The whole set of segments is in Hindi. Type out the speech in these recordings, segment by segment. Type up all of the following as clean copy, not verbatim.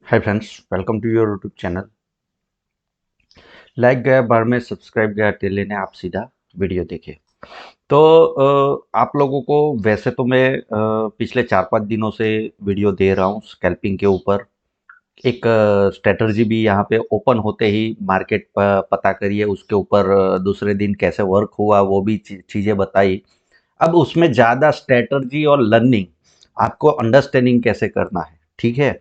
Hi friends, welcome to your YouTube channel. लाइक गया बार में, सब्सक्राइब गया टेले ने, आप सीधा वीडियो देखे। तो आप लोगों को वैसे तो मैं पिछले 4-5 दिनों से वीडियो दे रहा हूँ स्कैल्पिंग के ऊपर। एक स्ट्रेटजी भी यहाँ पे ओपन होते ही मार्केट पता करिए, उसके ऊपर दूसरे दिन कैसे वर्क हुआ वो भी चीज़ें बताई। अब उसमें ज़्यादा स्ट्रेटजी और लर्निंग, आपको अंडरस्टैंडिंग कैसे करना है, ठीक है,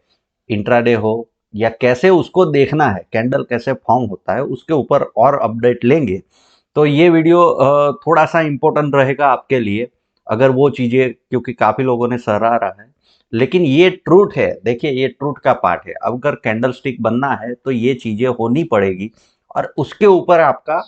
इंट्राडे हो या कैसे उसको देखना है, कैंडल कैसे फॉर्म होता है, उसके ऊपर और अपडेट लेंगे। तो ये वीडियो थोड़ा सा इम्पोर्टेंट रहेगा आपके लिए, अगर वो चीज़ें, क्योंकि काफ़ी लोगों ने सराहा रहा है। लेकिन ये ट्रूथ है, देखिए ये ट्रूथ का पार्ट है। अगर कैंडल स्टिक बनना है तो ये चीज़ें होनी पड़ेगी और उसके ऊपर आपका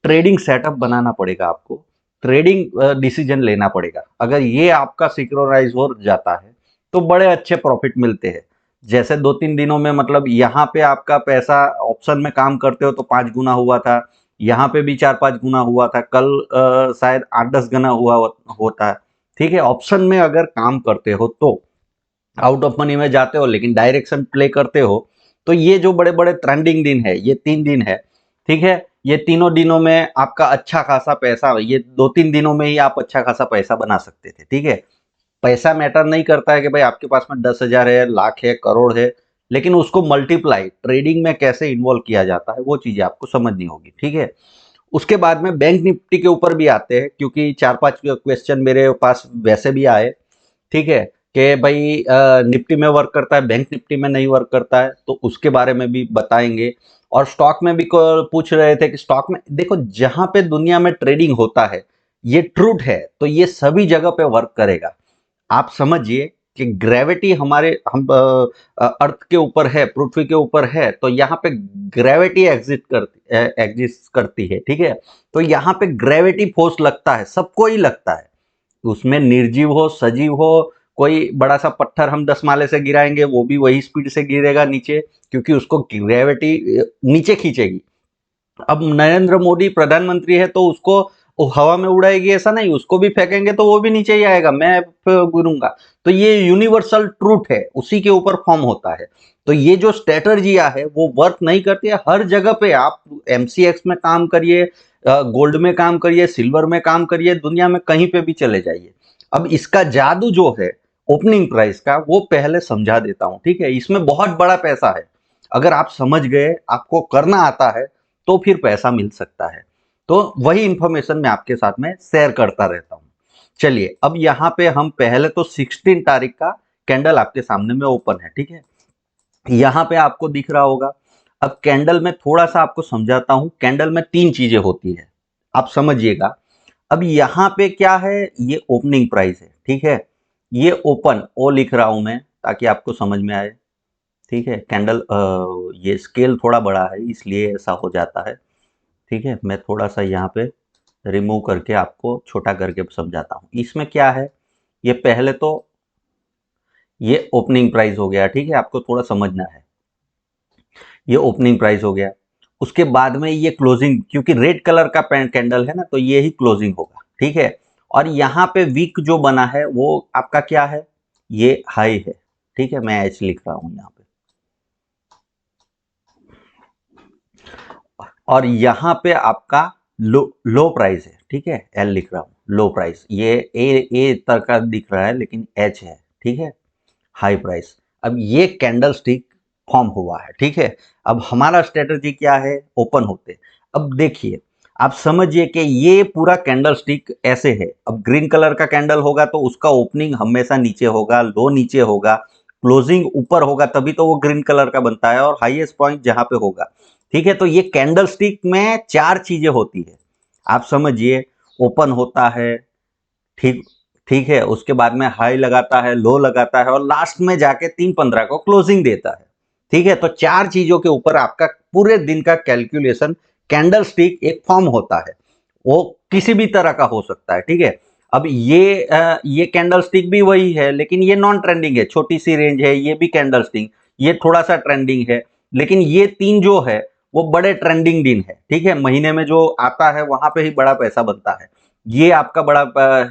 ट्रेडिंग सेटअप बनाना पड़ेगा, आपको ट्रेडिंग डिसीजन लेना पड़ेगा। अगर ये आपका सिंक्रोनाइज हो जाता है तो बड़े अच्छे प्रॉफिट मिलते हैं। जैसे 2-3 दिनों में, मतलब यहाँ पे आपका पैसा ऑप्शन में काम करते हो तो 5 गुना हुआ था, यहाँ पे भी 4-5 गुना हुआ था, कल शायद 8-10 गुना हुआ होता है। ठीक है, ऑप्शन में अगर काम करते हो तो आउट ऑफ मनी में जाते हो, लेकिन डायरेक्शन प्ले करते हो तो ये जो बड़े बड़े ट्रेंडिंग दिन है, ये 3 दिन है, ठीक है, ये तीनों दिनों में आपका अच्छा खासा पैसा, ये 2-3 दिनों में ही आप अच्छा खासा पैसा बना सकते थे। ठीक है, पैसा मैटर नहीं करता है कि भाई आपके पास में 10,000 है, लाख है, करोड़ है, लेकिन उसको मल्टीप्लाई ट्रेडिंग में कैसे इन्वॉल्व किया जाता है वो चीजें आपको समझनी होगी। ठीक है, उसके बाद में बैंक निफ्टी के ऊपर भी आते हैं, क्योंकि 4-5 क्वेश्चन मेरे पास वैसे भी आए। ठीक है, कि भाई निफ्टी में वर्क करता है, बैंक निफ्टी में नहीं वर्क करता है, तो उसके बारे में भी बताएंगे। और स्टॉक में भी पूछ रहे थे कि स्टॉक में देखो, जहां पे दुनिया में ट्रेडिंग होता है, ये ट्रूथ है, तो ये सभी जगह पे वर्क करेगा। आप समझिए कि ग्रेविटी हमारे हम अर्थ के ऊपर है, पृथ्वी के ऊपर है, तो यहाँ पे ग्रेविटी एग्जिस्ट करती है। ठीक है, तो यहाँ पे ग्रेविटी फोर्स लगता है, सबको ही लगता है, उसमें निर्जीव हो सजीव हो, कोई बड़ा सा पत्थर हम 10 माले से गिराएंगे वो भी वही स्पीड से गिरेगा नीचे, क्योंकि उसको ग्रेविटी नीचे खींचेगी। अब नरेंद्र मोदी प्रधानमंत्री है तो उसको वो हवा में उड़ाएगी ऐसा नहीं, उसको भी फेंकेंगे तो वो भी नीचे ही आएगा, मैं गिरूंगा। तो ये यूनिवर्सल ट्रूथ है, उसी के ऊपर फॉर्म होता है। तो ये जो स्ट्रेटर्जिया है वो वर्क नहीं करती है हर जगह पे। आप एमसीएक्स में काम करिए, गोल्ड में काम करिए, सिल्वर में काम करिए, दुनिया में कहीं पे भी चले जाइए। अब इसका जादू जो है ओपनिंग प्राइस का, वो पहले समझा देता हूं। ठीक है, इसमें बहुत बड़ा पैसा है, अगर आप समझ गए, आपको करना आता है, तो फिर पैसा मिल सकता है। तो वही इंफॉर्मेशन मैं आपके साथ में शेयर करता रहता हूं। चलिए, अब यहाँ पे हम पहले तो 16 तारीख का कैंडल आपके सामने में ओपन है। ठीक है, यहाँ पे आपको दिख रहा होगा। अब कैंडल में थोड़ा सा आपको समझाता हूं। कैंडल में 3 चीजें होती है, आप समझिएगा। अब यहाँ पे क्या है, ये ओपनिंग प्राइस है। ठीक है, ये ओपन ओ लिख रहा हूं मैं ताकि आपको समझ में आए। ठीक है, कैंडल ये स्केल थोड़ा बड़ा है इसलिए ऐसा हो जाता है। ठीक है, मैं थोड़ा सा यहाँ पे रिमूव करके आपको छोटा करके समझाता हूँ। इसमें क्या है, ये पहले तो ये ओपनिंग प्राइस हो गया। ठीक है, आपको थोड़ा समझना है, ये ओपनिंग प्राइस हो गया। उसके बाद में ये क्लोजिंग, क्योंकि रेड कलर का कैंडल है ना, तो ये ही क्लोजिंग होगा। ठीक है, और यहाँ पे वीक जो बना है वो आपका क्या है, ये हाई है। ठीक है, मैं एच लिख रहा हूँ यहाँ पे, और यहाँ पे आपका लो लो प्राइस है। ठीक है, एल लिख रहा हूँ, लो प्राइस, ये ए तरह का दिख रहा है लेकिन एच है। ठीक है, हाई प्राइस। अब ये कैंडल स्टिक फॉर्म हुआ है। ठीक है, अब हमारा स्ट्रेटजी क्या है, ओपन होते। अब देखिए, आप समझिए कि ये पूरा कैंडल स्टिक ऐसे है। अब ग्रीन कलर का कैंडल होगा तो उसका ओपनिंग हमेशा नीचे होगा, लो नीचे होगा, क्लोजिंग ऊपर होगा, तभी तो वो ग्रीन कलर का बनता है, और हाईएस्ट पॉइंट जहां पे होगा। ठीक है, तो ये कैंडल स्टिक में 4 चीजें होती है, आप समझिए। ओपन होता है, ठीक, ठीक है, उसके बाद में हाई लगाता है, लो लगाता है, और लास्ट में जाके 3:15 को क्लोजिंग देता है। ठीक है, तो 4 चीजों के ऊपर आपका पूरे दिन का कैलकुलेशन, कैंडल स्टिक एक फॉर्म होता है, वो किसी भी तरह का हो सकता है। ठीक है, अब ये कैंडल स्टिक भी वही है, लेकिन ये नॉन ट्रेंडिंग है, छोटी सी रेंज है। ये भी कैंडल स्टिक, ये थोड़ा सा ट्रेंडिंग है, लेकिन ये 3 जो है वो बड़े ट्रेंडिंग दिन है। ठीक है, महीने में जो आता है वहां पे ही बड़ा पैसा बनता है। ये आपका बड़ा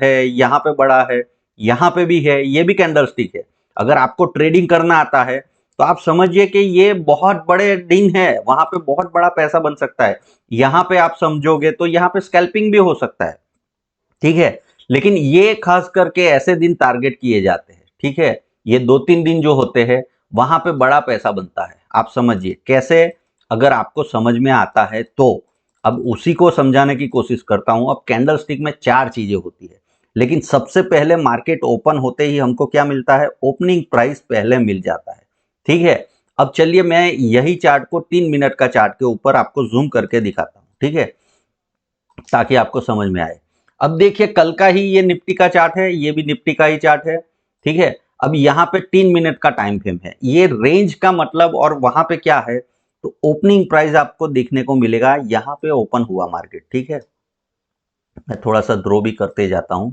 है, यहाँ पे बड़ा है, यहाँ पे भी है, ये भी कैंडल स्टिक है। अगर आपको ट्रेडिंग करना आता है तो आप समझिए कि ये बहुत बड़े दिन है, वहां पे बहुत बड़ा पैसा बन सकता है। यहाँ पे आप समझोगे तो यहाँ पे स्कैल्पिंग भी हो सकता है, ठीक है। लेकिन ये खास करके ऐसे दिन टारगेट किए जाते हैं, ठीक है। ये 2-3 दिन जो होते हैं वहां पे बड़ा पैसा बनता है। आप समझिए कैसे, अगर आपको समझ में आता है तो। अब उसी को समझाने की कोशिश करता हूं। अब कैंडल स्टिक में 4 चीजें होती है, लेकिन सबसे पहले मार्केट ओपन होते ही हमको क्या मिलता है, ओपनिंग प्राइस पहले मिल जाता है, ठीक है। अब चलिए मैं यही चार्ट को 3 मिनट का चार्ट के ऊपर आपको जूम करके दिखाता हूं, ठीक है, ताकि आपको समझ में आए। अब देखिए कल का ही ये निफ्टी का चार्ट है, ये भी निफ्टी का ही चार्ट है, ठीक है। अब यहाँ पे 3 मिनट का टाइम फ्रेम है, ये रेंज का मतलब, और वहां पे क्या है, तो ओपनिंग प्राइस आपको देखने को मिलेगा, यहाँ पे ओपन हुआ मार्केट, ठीक है। मैं थोड़ा सा ड्रॉ भी करते जाता हूं।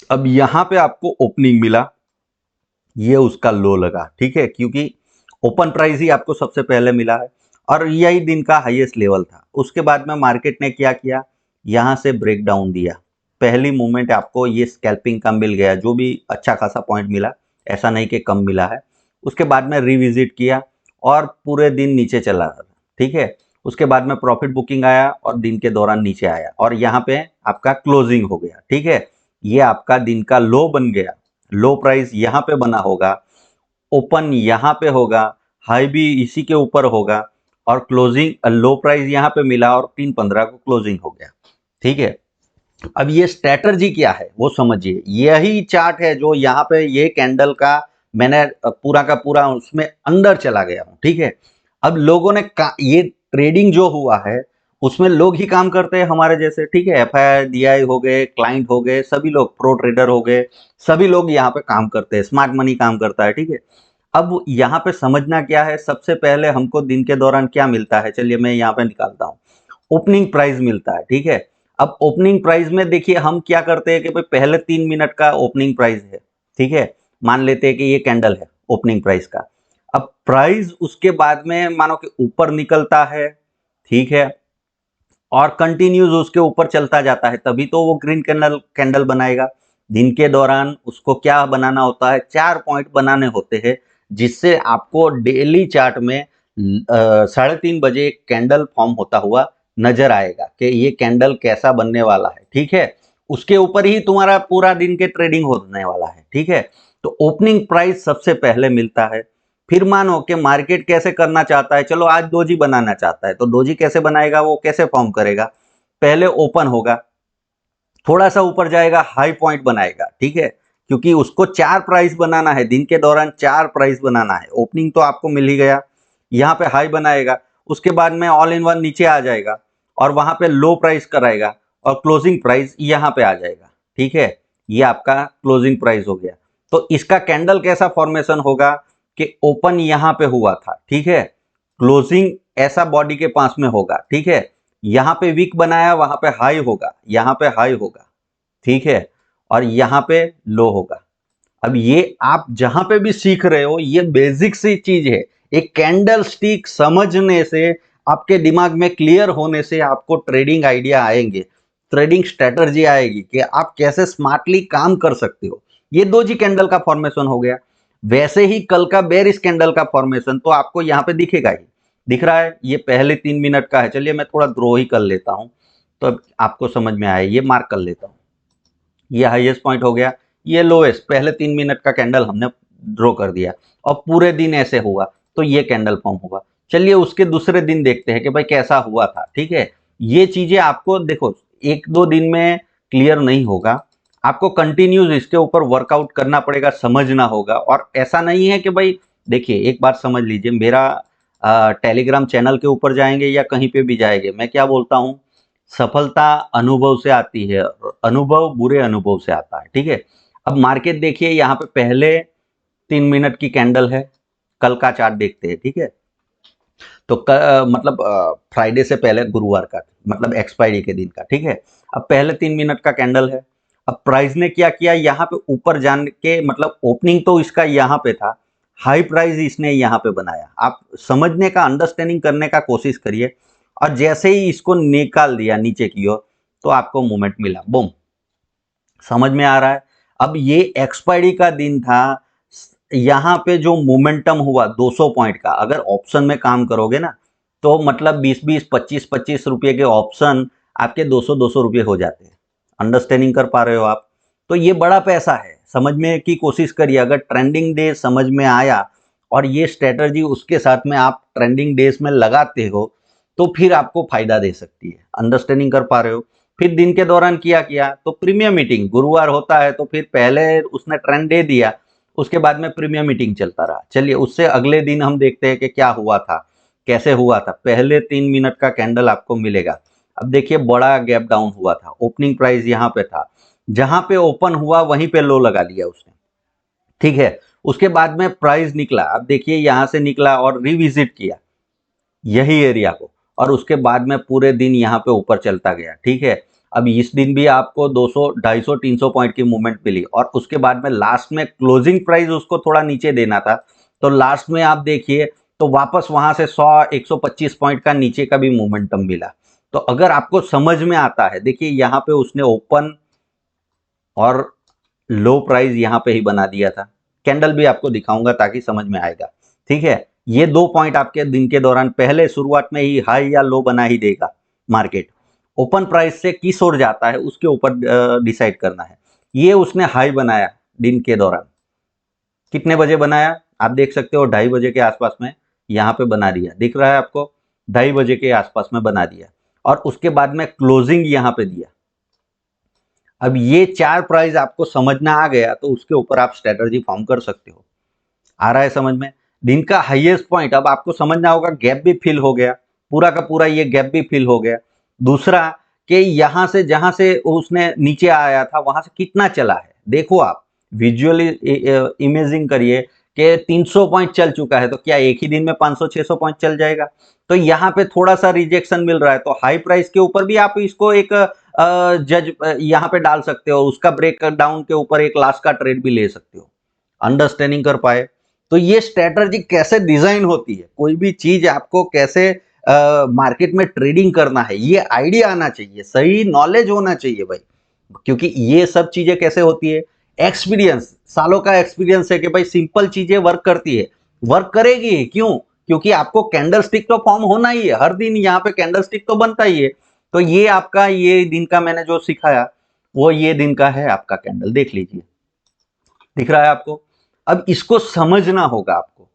अब यहाँ पे आपको ओपनिंग मिला, ये उसका लो लगा, ठीक है, क्योंकि ओपन प्राइस ही आपको सबसे पहले मिला है और यही दिन का हाईएस्ट लेवल था। उसके बाद में मार्केट ने क्या किया, यहां से ब्रेक डाउन दिया। पहली मूवमेंट आपको ये स्कैल्पिंग का मिल गया, जो भी अच्छा खासा पॉइंट मिला, ऐसा नहीं कि कम मिला है। उसके बाद में रिविजिट किया और पूरे दिन नीचे चला गया, ठीक है। उसके बाद में प्रॉफिट बुकिंग आया और दिन के दौरान नीचे आया और यहाँ पे आपका क्लोजिंग हो गया, ठीक है। ये आपका दिन का लो बन गया, लो प्राइस यहाँ पे बना होगा, ओपन यहाँ पे होगा, हाई भी इसी के ऊपर होगा और क्लोजिंग लो प्राइस यहाँ पे मिला और 3:15 को क्लोजिंग हो गया, ठीक है। अब ये स्ट्रेटजी क्या है वो समझिए, यही चार्ट है जो यहाँ पे ये कैंडल का मैंने पूरा का पूरा उसमें अंदर चला गया हूँ, ठीक है। अब लोगों ने ये ट्रेडिंग जो हुआ है उसमें लोग ही काम करते हैं हमारे जैसे, ठीक है। एफआईआई डीआई हो गए, क्लाइंट हो गए, सभी लोग प्रो ट्रेडर हो गए, सभी लोग यहाँ पे काम करते हैं, स्मार्ट मनी काम करता है, ठीक है। अब यहाँ पे समझना क्या है, सबसे पहले हमको दिन के दौरान क्या मिलता है, चलिए मैं यहाँ पे निकालता हूँ। ओपनिंग प्राइस मिलता है, ठीक है। अब ओपनिंग प्राइस में देखिए हम क्या करते हैं कि भाई पहले 3 मिनट का ओपनिंग प्राइस है, ठीक है। मान लेते हैं कि ये कैंडल है ओपनिंग प्राइस का। अब प्राइस उसके बाद में मानो कि ऊपर निकलता है, ठीक है, और कंटिन्यूज उसके ऊपर चलता जाता है, तभी तो वो ग्रीन कैंडल कैंडल बनाएगा। दिन के दौरान उसको क्या बनाना होता है, 4 पॉइंट बनाने होते हैं, जिससे आपको डेली चार्ट में 3:30 बजे एक कैंडल फॉर्म होता हुआ नजर आएगा कि ये कैंडल कैसा बनने वाला है, ठीक है। उसके ऊपर ही तुम्हारा पूरा दिन के ट्रेडिंग होने वाला है, ठीक है। तो ओपनिंग प्राइस सबसे पहले मिलता है। फिर मानो कि मार्केट कैसे करना चाहता है, चलो आज डोजी बनाना चाहता है, तो डोजी कैसे बनाएगा, वो कैसे फॉर्म करेगा, पहले ओपन होगा, थोड़ा सा ऊपर जाएगा, हाई पॉइंट बनाएगा, ठीक है। क्योंकि उसको 4 प्राइस बनाना है, दिन के दौरान 4 प्राइस बनाना है। ओपनिंग तो आपको मिल ही गया, यहाँ पे हाई बनाएगा, उसके बाद में ऑल इन वन नीचे आ जाएगा और वहां पे लो प्राइस कराएगा और क्लोजिंग प्राइस यहाँ पे आ जाएगा, ठीक है। ये आपका क्लोजिंग प्राइस हो गया। तो इसका कैंडल कैसा फॉर्मेशन होगा कि ओपन यहाँ पे हुआ था, ठीक है, क्लोजिंग ऐसा बॉडी के पास में होगा, ठीक है। यहाँ पे वीक बनाया, वहां पे हाई होगा, यहाँ पे हाई होगा, ठीक है, और यहाँ पे लो होगा। अब ये आप जहां पे भी सीख रहे हो, ये बेसिक सी चीज है। एक कैंडल स्टिक समझने से, आपके दिमाग में क्लियर होने से आपको ट्रेडिंग आइडिया आएंगे, ट्रेडिंग स्ट्रेटजी आएगी कि आप कैसे स्मार्टली काम कर सकते हो। ये दो जी कैंडल का फॉर्मेशन हो गया। वैसे ही कल का बेरिश कैंडल का फॉर्मेशन तो आपको यहाँ पे दिखेगा ही, दिख रहा है, ये पहले 3 मिनट का है। चलिए मैं थोड़ा ड्रॉ ही कर लेता हूं तो अब आपको समझ में आए, ये मार्क कर लेता हूं। ये हाईएस्ट पॉइंट हो गया, ये लोएस्ट, पहले 3 मिनट का कैंडल हमने ड्रॉ कर दिया और पूरे दिन ऐसे हुआ तो ये कैंडल फॉर्म हुआ। चलिए उसके दूसरे दिन देखते हैं कि भाई कैसा हुआ था, ठीक है। ये चीजें आपको देखो 1-2 दिन में क्लियर नहीं होगा, आपको कंटिन्यूस इसके ऊपर वर्कआउट करना पड़ेगा, समझना होगा। और ऐसा नहीं है कि भाई देखिए एक बात समझ लीजिए, मेरा टेलीग्राम चैनल के ऊपर जाएंगे या कहीं पे भी जाएंगे, मैं क्या बोलता हूँ, सफलता अनुभव से आती है, अनुभव बुरे अनुभव से आता है, ठीक है। अब मार्केट देखिए, यहाँ पे पहले 3 मिनट की कैंडल है, कल का चार्ट देखते हैं, ठीक है। तो मतलब फ्राइडे से पहले गुरुवार का, मतलब एक्सपायरी के दिन का, ठीक है। अब पहले 3 मिनट का कैंडल है। अब प्राइस ने क्या किया, यहाँ पे ऊपर जान के, मतलब ओपनिंग तो इसका यहाँ पे था, हाई प्राइस इसने यहाँ पे बनाया। आप समझने का, अंडरस्टैंडिंग करने का कोशिश करिए। और जैसे ही इसको निकाल दिया नीचे की ओर तो आपको मूवमेंट मिला, बूम, समझ में आ रहा है। अब ये एक्सपायरी का दिन था, यहाँ पे जो मोमेंटम हुआ 200 पॉइंट का, अगर ऑप्शन में काम करोगे ना तो मतलब 20-20, 25-25 रुपये के ऑप्शन आपके 200-200 रुपये हो जाते हैं। अंडरस्टैंडिंग कर पा रहे हो आप? तो ये बड़ा पैसा है, समझने की कोशिश करिए। अगर ट्रेंडिंग डे समझ में आया और ये स्ट्रेटजी उसके साथ में आप ट्रेंडिंग डेज में लगाते हो तो फिर आपको फायदा दे सकती है। अंडरस्टैंडिंग कर पा रहे हो? फिर दिन के दौरान किया तो प्रीमियम मीटिंग गुरुवार होता है तो फिर पहले उसने ट्रेंड दे दिया, उसके बाद में प्रीमियम मीटिंग चलता रहा। चलिए उससे अगले दिन हम देखते हैं कि क्या हुआ था, कैसे हुआ था। पहले 3 मिनट का कैंडल आपको मिलेगा। अब देखिए बड़ा गैप डाउन हुआ था, ओपनिंग प्राइस यहाँ पे था, जहां पे ओपन हुआ वहीं पे लो लगा लिया उसने, ठीक है। उसके बाद में प्राइस निकला, अब देखिए यहां से निकला और रिविजिट किया यही एरिया को, और उसके बाद में पूरे दिन यहाँ पे ऊपर चलता गया, ठीक है। अब इस दिन भी आपको 200, 250, 300 पॉइंट की मूवमेंट मिली और उसके बाद में लास्ट में क्लोजिंग प्राइस उसको थोड़ा नीचे देना था, तो लास्ट में आप देखिए तो वापस वहां से 100, 125 पॉइंट का नीचे का भी मोमेंटम मिला। तो अगर आपको समझ में आता है, देखिए यहाँ पे उसने ओपन और लो प्राइस यहाँ पे ही बना दिया था। कैंडल भी आपको दिखाऊंगा ताकि समझ में आएगा, ठीक है। ये 2 पॉइंट आपके दिन के दौरान पहले शुरुआत में ही हाई या लो बना ही देगा मार्केट। ओपन प्राइस से किस ओर जाता है उसके ऊपर डिसाइड करना है। ये उसने हाई बनाया दिन के दौरान, कितने बजे बनाया आप देख सकते हो, 2:30 बजे के आसपास में यहाँ पे बना दिया, दिख रहा है आपको, 2:30 बजे के आसपास में बना दिया और उसके बाद में क्लोजिंग यहाँ पे दिया। अब ये 4 प्राइस आपको समझना आ गया तो उसके ऊपर आप स्ट्रेटजी फॉर्म कर सकते हो। आ रहा है समझ में? दिन का हाईएस्ट पॉइंट अब आपको समझना होगा, गैप भी फिल हो गया, पूरा का पूरा ये गैप भी फिल हो गया। दूसरा कि यहां से जहां से उसने नीचे आया था वहां से कितना चला है, देखो आप विजुअली इमेजिंग करिए कि 300 पॉइंट चल चुका है, तो क्या एक ही दिन में 500-600 पॉइंट चल जाएगा? तो यहाँ पे थोड़ा सा रिजेक्शन मिल रहा है, तो हाई प्राइस के ऊपर भी आप इसको एक जज यहाँ पे डाल सकते हो, उसका ब्रेक डाउन के ऊपर एक लास्ट का ट्रेड भी ले सकते हो। अंडरस्टैंडिंग कर पाए? तो ये स्ट्रेटजी कैसे डिजाइन होती है, कोई भी चीज आपको कैसे मार्केट में ट्रेडिंग करना है, ये आइडिया आना चाहिए, सही नॉलेज होना चाहिए भाई। क्योंकि ये सब चीजें कैसे होती है, एक्सपीरियंस, सालों का एक्सपीरियंस है कि भाई सिंपल चीजें वर्क करती है, वर्क करेगी। क्यों? क्योंकि आपको कैंडल स्टिक तो फॉर्म होना ही है, हर दिन यहाँ पे कैंडल स्टिक तो बनता ही है। तो ये आपका ये दिन का मैंने जो सिखाया वो ये दिन का है आपका कैंडल, देख लीजिए, दिख रहा है आपको। अब इसको समझना होगा आपको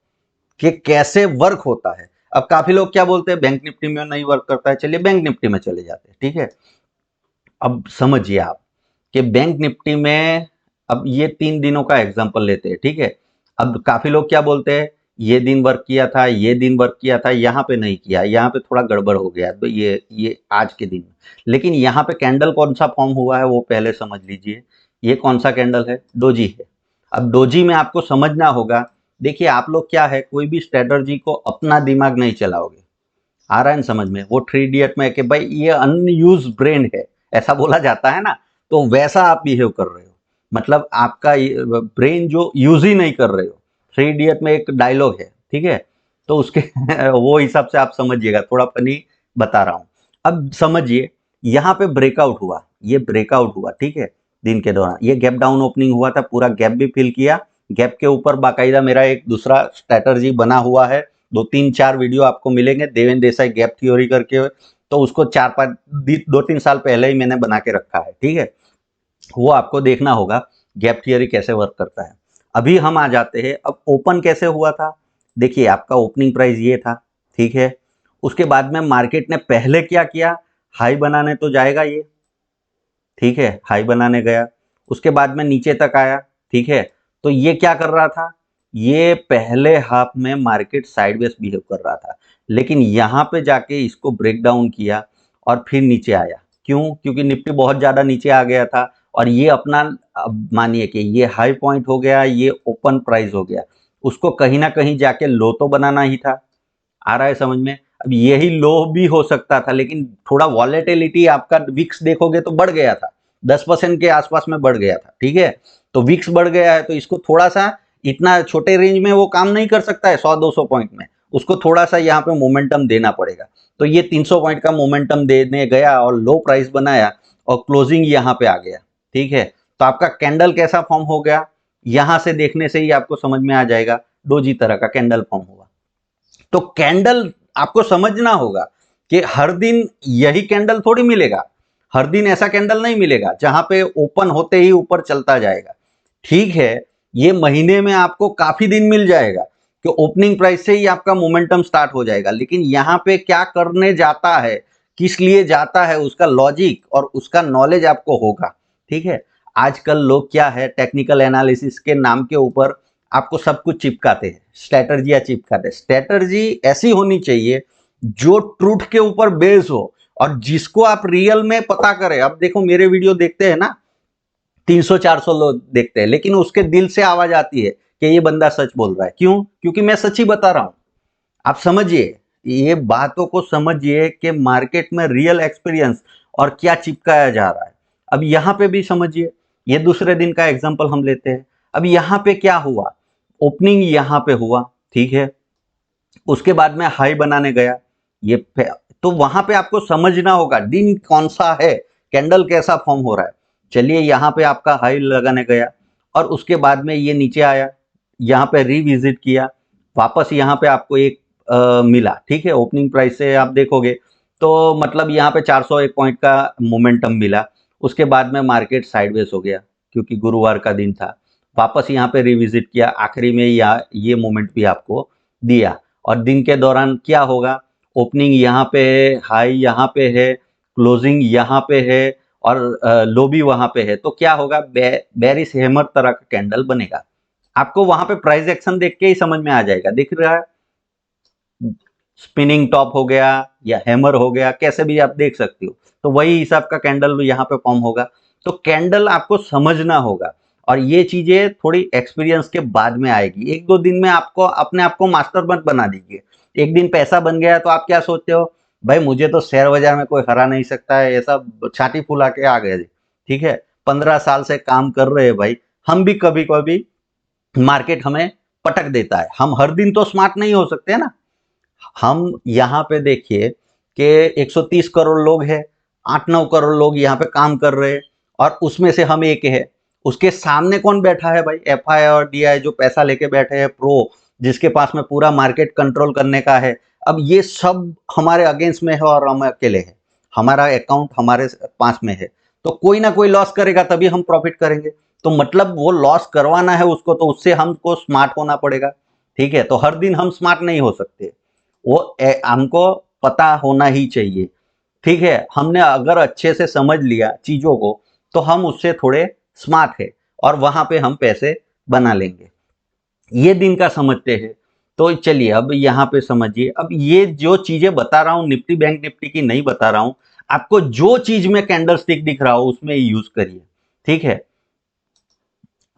कि कैसे वर्क होता है। अब काफी लोग क्या बोलते हैं बैंक निफ्टी में नहीं वर्क करता है, चलिए बैंक निफ्टी में चले जाते हैं, ठीक है। अब समझिए आप कि बैंक निफ्टी में, अब ये 3 दिनों का एग्जांपल लेते हैं, ठीक है। अब काफी लोग क्या बोलते हैं, ये दिन वर्क किया था, ये दिन वर्क किया था, यहाँ पे नहीं किया, यहाँ पे थोड़ा गड़बड़ हो गया, तो ये आज के दिन। लेकिन यहाँ पे कैंडल कौन सा फॉर्म हुआ है वो पहले समझ लीजिए। ये कौन सा कैंडल है, डोजी है। अब डोजी में आपको समझना होगा, देखिए आप लोग क्या है, कोई भी स्ट्रेटर्जी को अपना दिमाग नहीं चलाओगे। आ रहा है ना समझ में? वो 3 इडियट में कि भाई ये अनयूज ब्रेन है, ऐसा बोला जाता है ना, तो वैसा आप बिहेव कर रहे हो। मतलब आपका ब्रेन जो यूज ही नहीं कर रहे हो। 3 इडियट में एक डायलॉग है, ठीक है, तो उसके वो हिसाब से आप समझिएगा, थोड़ा फनी बता रहा हूं। अब समझिए, यहाँ पे ब्रेकआउट हुआ, ये ब्रेकआउट हुआ, ठीक है। दिन के दौरान ये गैप डाउन ओपनिंग हुआ था, पूरा गैप भी फिल किया। गैप के ऊपर बाकायदा मेरा एक दूसरा स्ट्रेटर्जी बना हुआ है, 2-3-4 वीडियो आपको मिलेंगे, देवेंद्र देसाई गैप थ्योरी करके, तो उसको 4-5, 2-3 साल पहले ही मैंने बना के रखा है, ठीक है। वो आपको देखना होगा गैप थियरी कैसे वर्क करता है। अभी हम आ जाते हैं, अब ओपन कैसे हुआ था। देखिए आपका ओपनिंग प्राइस ये था, ठीक है। उसके बाद में मार्केट ने पहले क्या किया, हाई बनाने तो जाएगा ये, ठीक है, हाई बनाने गया, उसके बाद में नीचे तक आया, ठीक है। तो ये क्या कर रहा था, ये पहले हाफ में मार्केट साइडवेज बिहेव कर रहा था, लेकिन यहाँ पे जाके इसको ब्रेक डाउन किया और फिर नीचे आया। क्यों? क्योंकि निफ्टी बहुत ज़्यादा नीचे आ गया था और ये अपना, अब मानिए कि ये हाई पॉइंट हो गया, ये ओपन प्राइस हो गया, उसको कहीं ना कहीं जाके लो तो बनाना ही था। आ रहा है समझ में? अब यही लो भी हो सकता था, लेकिन थोड़ा वॉलेटिलिटी आपका विक्स देखोगे तो बढ़ गया था, 10% के आसपास में बढ़ गया था, ठीक है। तो विक्स बढ़ गया है तो इसको थोड़ा सा, इतना छोटे रेंज में वो काम नहीं कर सकता है 100-200 पॉइंट में, उसको थोड़ा सा यहाँ पे मोमेंटम देना पड़ेगा। तो ये 300 पॉइंट का मोमेंटम देने गया और लो प्राइस बनाया और क्लोजिंग यहाँ पे आ गया, ठीक है। तो आपका कैंडल कैसा फॉर्म हो गया, यहां से देखने से ही आपको समझ में आ जाएगा डोजी तरह का कैंडल फॉर्म हुआ। तो कैंडल आपको समझना होगा कि हर दिन यही कैंडल थोड़ी मिलेगा, हर दिन ऐसा कैंडल नहीं मिलेगा जहां पे ओपन होते ही ऊपर चलता जाएगा। ठीक है, ये महीने में आपको काफी दिन मिल जाएगा कि ओपनिंग प्राइस से ही आपका मोमेंटम स्टार्ट हो जाएगा, लेकिन यहाँ पे क्या करने जाता है, किस लिए जाता है, उसका लॉजिक और उसका नॉलेज आपको होगा। ठीक है, आजकल लोग क्या है, टेक्निकल एनालिसिस के नाम के ऊपर आपको सब कुछ चिपकाते हैं, स्ट्रैटर्जियां चिपकाते हैं। स्ट्रैटर्जी ऐसी होनी चाहिए जो ट्रूथ के ऊपर बेस हो और जिसको आप रियल में पता करें। अब देखो मेरे वीडियो देखते हैं ना 300-400 लोग देखते हैं, लेकिन उसके दिल से आवाज आती है कि ये बंदा सच बोल रहा है। क्यों? क्योंकि मैं सच ही बता रहा हूं। आप समझिए, ये बातों को समझिए कि मार्केट में रियल एक्सपीरियंस और क्या चिपकाया जा रहा है। अब यहां पे भी समझिए, ये दूसरे दिन का एग्जांपल हम लेते हैं। अब यहां पे क्या हुआ, ओपनिंग यहां पे हुआ, ठीक है, उसके बाद में हाई बनाने गया, ये तो वहां पे आपको समझना होगा दिन कौन सा है, कैंडल कैसा फॉर्म हो रहा है। चलिए यहाँ पे आपका हाई लगाने गया और उसके बाद में ये नीचे आया, यहाँ पे रिविजिट किया, वापस यहाँ पे आपको एक मिला। ठीक है, ओपनिंग प्राइस से आप देखोगे तो मतलब यहाँ पे 401 पॉइंट का मोमेंटम मिला। उसके बाद में मार्केट साइडवेज हो गया क्योंकि गुरुवार का दिन था। वापस यहाँ पे रिविजिट किया, आखिरी में ये मोमेंट भी आपको दिया। और दिन के दौरान क्या होगा, ओपनिंग यहाँ पे है, हाई यहाँ पे है, क्लोजिंग यहाँ पे है और लो भी वहां पे है। तो क्या होगा, बेरिश हैमर तरह का कैंडल बनेगा। आपको वहां पे प्राइस एक्शन देख के ही समझ में आ जाएगा। दिख रहा है, स्पिनिंग टॉप हो गया या हैमर हो गया, कैसे भी आप देख सकते हो। तो वही हिसाब का कैंडल यहाँ पे फॉर्म होगा। तो कैंडल आपको समझना होगा और ये चीजें थोड़ी एक्सपीरियंस के बाद में आएगी। एक दो दिन में आपको अपने आप को मास्टर मत बना दीजिए। एक दिन पैसा बन गया तो आप क्या सोचते हो, भाई मुझे तो शेयर बाजार में कोई हरा नहीं सकता है, ऐसा छाती फुला के आ गए। ठीक है, 15 साल से काम कर रहे हैं भाई, हम भी कभी कभी मार्केट हमें पटक देता है। हम हर दिन तो स्मार्ट नहीं हो सकते ना। हम यहाँ पे देखिए कि 130 करोड़ लोग हैं, 8-9 करोड़ लोग यहाँ पे काम कर रहे हैं और उसमें से हम एक है। उसके सामने कौन बैठा है भाई, एफआई और डीआई जो पैसा लेके बैठे हैं, प्रो जिसके पास में पूरा मार्केट कंट्रोल करने का है। अब ये सब हमारे अगेंस्ट में है और हम अकेले हैं, हमारा अकाउंट हमारे पास में है। तो कोई ना कोई लॉस करेगा तभी हम प्रॉफिट करेंगे। तो मतलब वो लॉस करवाना है उसको, तो उससे हमको स्मार्ट होना पड़ेगा। ठीक है, तो हर दिन हम स्मार्ट नहीं हो सकते, वो हमको पता होना ही चाहिए। ठीक है, हमने अगर अच्छे से समझ लिया चीजों को तो हम उससे थोड़े स्मार्ट है और वहां पे हम पैसे बना लेंगे। ये दिन का समझते हैं। तो चलिए अब यहाँ पे समझिए, अब ये जो चीजें बता रहा हूँ निफ्टी बैंक निफ्टी की नहीं बता रहा हूँ, आपको जो चीज में कैंडल स्टिक दिख रहा हो उसमें यूज करिए। ठीक है,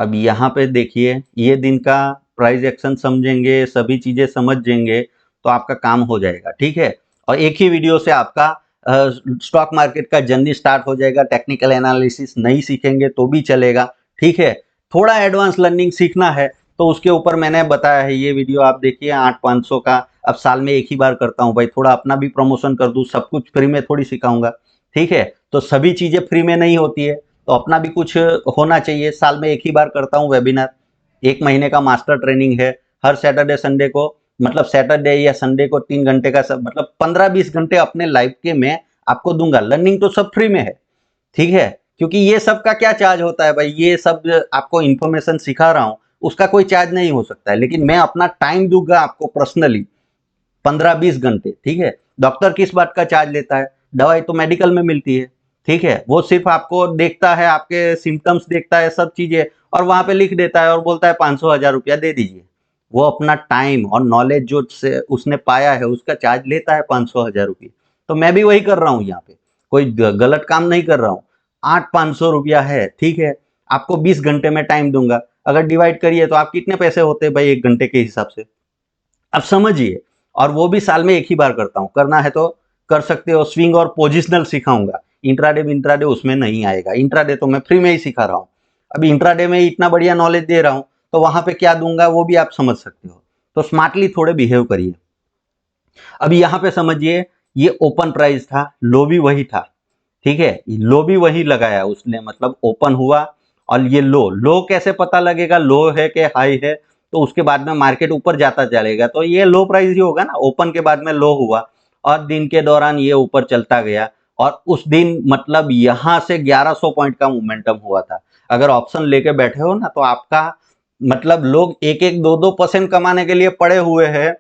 अब यहाँ पे देखिए, ये दिन का प्राइस एक्शन समझेंगे, सभी चीजें समझ जाएंगे तो आपका काम हो जाएगा। ठीक है, और एक ही वीडियो से आपका स्टॉक मार्केट का जर्नी स्टार्ट हो जाएगा। टेक्निकल एनालिसिस नहीं सीखेंगे तो भी चलेगा। ठीक है, थोड़ा एडवांस लर्निंग सीखना है तो उसके ऊपर मैंने बताया है, ये वीडियो आप देखिए 8-500 का। अब साल में एक ही बार करता हूँ भाई, थोड़ा अपना भी प्रमोशन कर दूँ, सब कुछ फ्री में थोड़ी सिखाऊंगा। ठीक है, तो सभी चीजें फ्री में नहीं होती है, तो अपना भी कुछ होना चाहिए। साल में एक ही बार करता हूँ वेबिनार, 1 महीने का मास्टर ट्रेनिंग है। हर सैटरडे संडे को, मतलब सैटरडे या संडे को 3 घंटे का सब, मतलब 15-20 घंटे अपने लाइफ के मैं आपको दूंगा। लर्निंग तो सब फ्री में है। ठीक है, क्योंकि ये सब का क्या चार्ज होता है भाई, ये सब आपको इन्फॉर्मेशन सिखा रहा हूँ उसका कोई चार्ज नहीं हो सकता है, लेकिन मैं अपना टाइम दूंगा आपको पर्सनली 15-20 घंटे। ठीक है, डॉक्टर किस बात का चार्ज लेता है, दवाई तो मेडिकल में मिलती है। ठीक है, वो सिर्फ आपको देखता है, आपके सिम्टम्स देखता है, सब चीजें, और वहां पे लिख देता है और बोलता है 500-1000 रुपया दे दीजिए। वो अपना टाइम और नॉलेज जो से उसने पाया है उसका चार्ज लेता है 500-1000 रुपये। तो मैं भी वही कर रहा हूँ यहाँ पे, कोई गलत काम नहीं कर रहा हूँ। 800-500 रुपया है। ठीक है, आपको 20 घंटे में टाइम दूंगा, अगर डिवाइड करिए तो आप कितने पैसे होते हैं भाई 1 घंटे के हिसाब से, अब समझिए। और वो भी साल में एक ही बार करता हूँ, करना है तो कर सकते हो। स्विंग और पोजिशनल सिखाऊंगा, इंट्राडे इंट्राडे उसमें नहीं आएगा। इंट्राडे तो मैं फ्री में ही सिखा रहा हूँ। अभी इंट्राडे में इतना बढ़िया नॉलेज दे रहा हूँ तो वहां पे क्या दूंगा वो भी आप समझ सकते हो। तो स्मार्टली थोड़े बिहेव करिए। अभी यहाँ पे समझिए, ये ओपन प्राइस था, लो भी वही था। ठीक है, लो भी वही लगाया उसने, मतलब ओपन हुआ और ये लो, लो कैसे पता लगेगा लो है कि हाई है? तो उसके बाद में मार्केट ऊपर जाता चलेगा, तो ये लो प्राइस ही होगा ना, ओपन के बाद में लो हुआ और दिन के दौरान ये ऊपर चलता गया और उस दिन मतलब यहां से 1100 पॉइंट का मोमेंटम हुआ था। अगर ऑप्शन लेके बैठे हो ना तो आपका मतलब लोग 1-1, 2-2% कमाने के लिए पड़े हुए हैं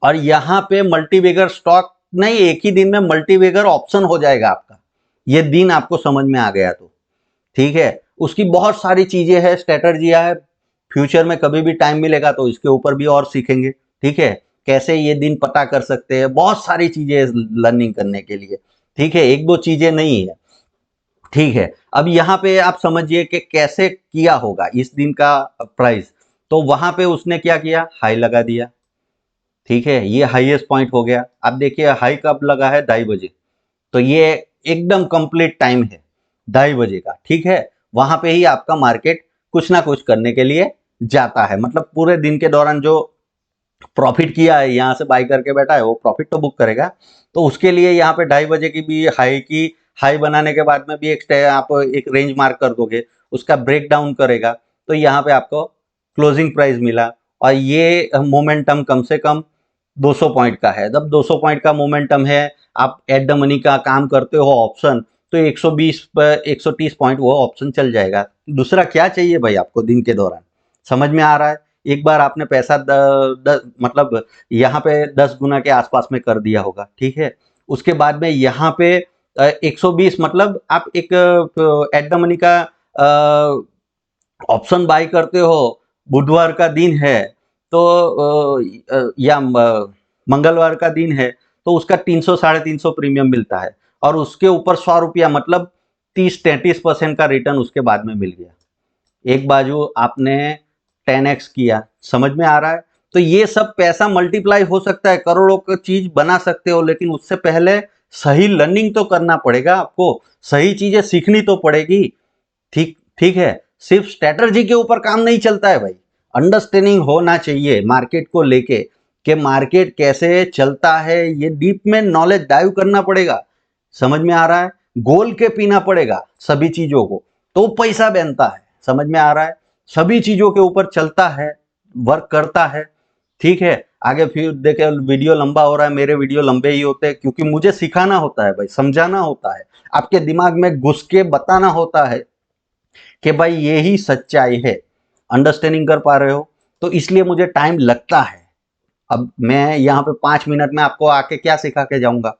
और यहाँ पे मल्टीबैगर स्टॉक नहीं, एक ही दिन में मल्टीबैगर ऑप्शन हो जाएगा आपका, ये दिन आपको समझ में आ गया तो ठीक है। उसकी बहुत सारी चीजें हैं, स्ट्रेटर्जिया है, फ्यूचर में कभी भी टाइम मिलेगा तो इसके ऊपर भी और सीखेंगे, ठीक है, कैसे ये दिन पता कर सकते हैं, बहुत सारी चीजें लर्निंग करने के लिए, ठीक है, एक दो चीजें नहीं है, ठीक है। अब यहाँ पे आप समझिए कि कैसे किया होगा इस दिन का प्राइस, तो वहां पे उसने क्या किया, हाई लगा दिया, ठीक है, ये हाईएस्ट पॉइंट हो गया। अब देखिए हाई कब लगा है, 2:30 बजे, तो ये एकदम कंप्लीट टाइम है 2:30 बजे का, ठीक है। वहां पे ही आपका मार्केट कुछ ना कुछ करने के लिए जाता है, मतलब पूरे दिन के दौरान जो प्रॉफिट किया है यहाँ से बाई करके बैठा है वो प्रॉफिट तो बुक करेगा, तो उसके लिए यहाँ पे 2:30 बजे की भी हाई बनाने के बाद में भी आप एक रेंज मार्क कर दोगे, उसका ब्रेक डाउन करेगा, तो यहाँ पे आपको क्लोजिंग प्राइस मिला और ये मोमेंटम कम से कम 200 पॉइंट का है। जब 200 पॉइंट का मोमेंटम है, आप एट द मनी का काम करते हो ऑप्शन, तो 120 पर 130 पॉइंट वो ऑप्शन चल जाएगा। दूसरा क्या चाहिए भाई आपको दिन के दौरान, समझ में आ रहा है? एक बार आपने पैसा मतलब यहाँ पे 10 गुना के आसपास में कर दिया होगा, ठीक है। उसके बाद में यहाँ पे 120 मतलब आप एक एट द मनी का ऑप्शन बाय करते हो, बुधवार का दिन है तो या मंगलवार का दिन है, तो उसका 300 350 प्रीमियम मिलता है और उसके ऊपर 100 रुपया मतलब 30-33% का रिटर्न उसके बाद में मिल गया। एक बाजू आपने 10x किया, समझ में आ रहा है? तो ये सब पैसा मल्टीप्लाई हो सकता है, करोड़ों की चीज बना सकते हो, लेकिन उससे पहले सही लर्निंग तो करना पड़ेगा आपको, सही चीजें सीखनी तो पड़ेगी, ठीक ठीक है। सिर्फ स्ट्रेटजी के ऊपर काम नहीं चलता है भाई, अंडरस्टैंडिंग होना चाहिए मार्केट को लेके कि मार्केट कैसे चलता है, ये डीप में नॉलेज डाइव करना पड़ेगा, समझ में आ रहा है? गोल के पीना पड़ेगा सभी चीजों को, तो पैसा बनता है, समझ में आ रहा है? सभी चीजों के ऊपर चलता है, वर्क करता है, ठीक है। आगे फिर देखे वीडियो लंबा हो रहा है, मेरे वीडियो लंबे ही होते हैं क्योंकि मुझे सिखाना होता है भाई, समझाना होता है, आपके दिमाग में घुस के बताना होता है कि भाई ये ही सच्चाई है, अंडरस्टैंडिंग कर पा रहे हो? तो इसलिए मुझे टाइम लगता है। अब मैं यहाँ पे 5 मिनट में आपको आके क्या सिखा के जाऊंगा,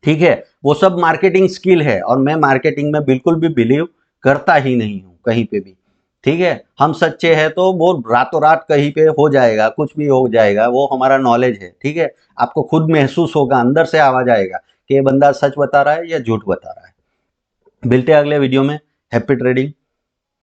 ठीक है, वो सब मार्केटिंग स्किल है और मैं मार्केटिंग में बिल्कुल भी बिलीव करता ही नहीं हूँ कहीं पे भी, ठीक है। हम सच्चे हैं तो वो रातों रात कहीं पे हो जाएगा, कुछ भी हो जाएगा, वो हमारा नॉलेज है, ठीक है। आपको खुद महसूस होगा, अंदर से आवाज आएगा कि ये बंदा सच बता रहा है या झूठ बता रहा है। मिलते हैं अगले वीडियो में। Happy trading.